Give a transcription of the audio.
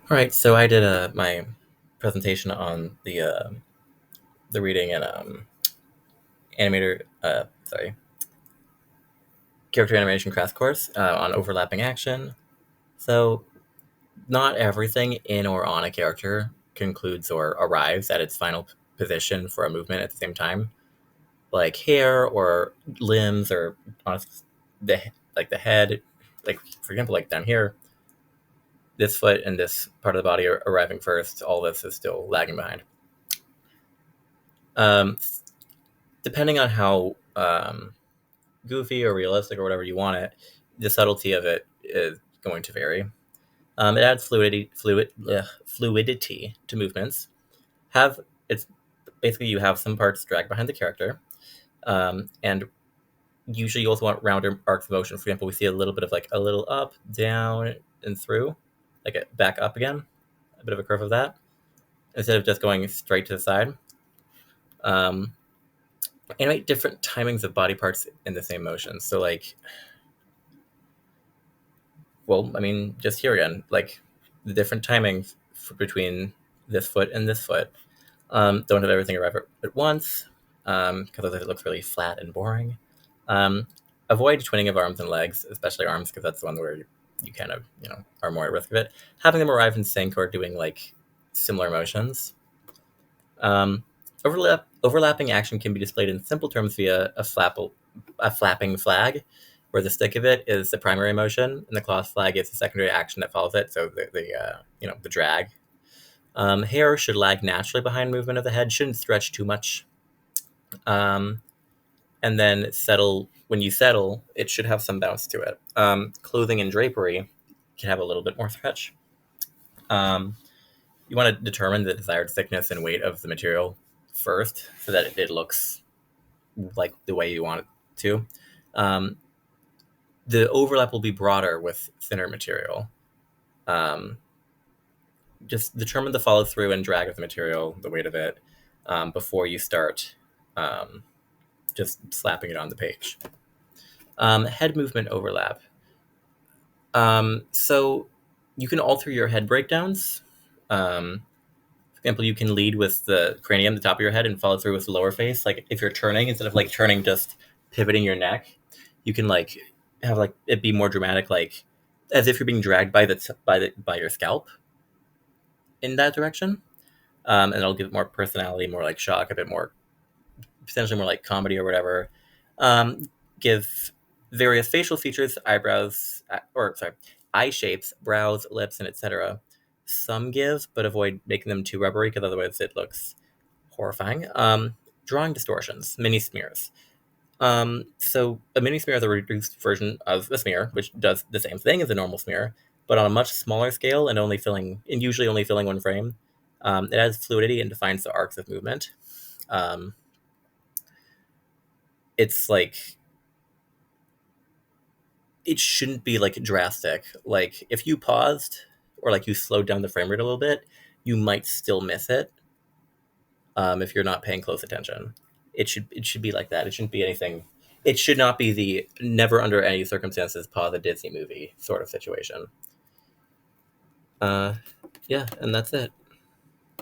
All right, so I did my presentation on the reading and animator character animation crash course on overlapping action. So not everything in or on a character concludes or arrives at its final position for a movement at the same time, like hair or limbs or on the the head. Like for example, like down here, this foot and this part of the body are arriving first. All this is still lagging behind. Um, Depending on how goofy or realistic or whatever you want it, the subtlety of it is going to vary. It adds fluidity to movements. Have it's basically you have some parts dragged behind the character, and usually you also want rounder arcs of motion. For example, we see a little bit of like a little up, down, and through, like a back up again, a bit of a curve of that, instead of just going straight to the side. Um, Animate different timings of body parts in the same motion. So like well, I mean, just here again, like the different timings between this foot and this foot. Don't have everything arrive at once, because otherwise it looks really flat and boring. Um, Avoid twinning of arms and legs, especially arms, because that's the one where you kind of, are more at risk of it. Having them arrive in sync or doing like similar motions. Um, Overlapping action can be displayed in simple terms via a flapping flag, where the stick of it is the primary motion and the cloth flag is the secondary action that follows it. So the drag. Hair should lag naturally behind movement of the head, shouldn't stretch too much. Um, and then settle when you settle, it should have some bounce to it. Clothing and drapery can have a little bit more stretch. Um, you want to determine the desired thickness and weight of the material first so that it looks like the way you want it to. Um, the overlap will be broader with thinner material. Um, just determine the follow through and drag of the material, the weight of it, before you start um, just slapping it on the page. Head movement overlap. So you can alter your head breakdowns. For example, you can lead with the cranium, the top of your head, and follow through with the lower face. Like if you're turning, instead of like turning, just pivoting your neck, you can like have like it be more dramatic, like as if you're being dragged by your scalp in that direction, and it'll give it more personality, more like shock, a bit more potentially more like comedy or whatever. Give various facial features, eyebrows, or sorry, eye shapes, brows, lips, and etc. Some give, but avoid making them too rubbery because otherwise it looks horrifying. Drawing distortions, mini smears. So a mini smear is a reduced version of a smear, which does the same thing as a normal smear, but on a much smaller scale and usually only filling one frame. It adds fluidity and defines the arcs of movement. Um, it's like it shouldn't be like drastic. Like if you paused or like you slowed down the frame rate a little bit, you might still miss it if you're not paying close attention. It should be like that. It shouldn't be anything. It should not be the never under any circumstances pause a Disney movie sort of situation. Uh, yeah, and that's it.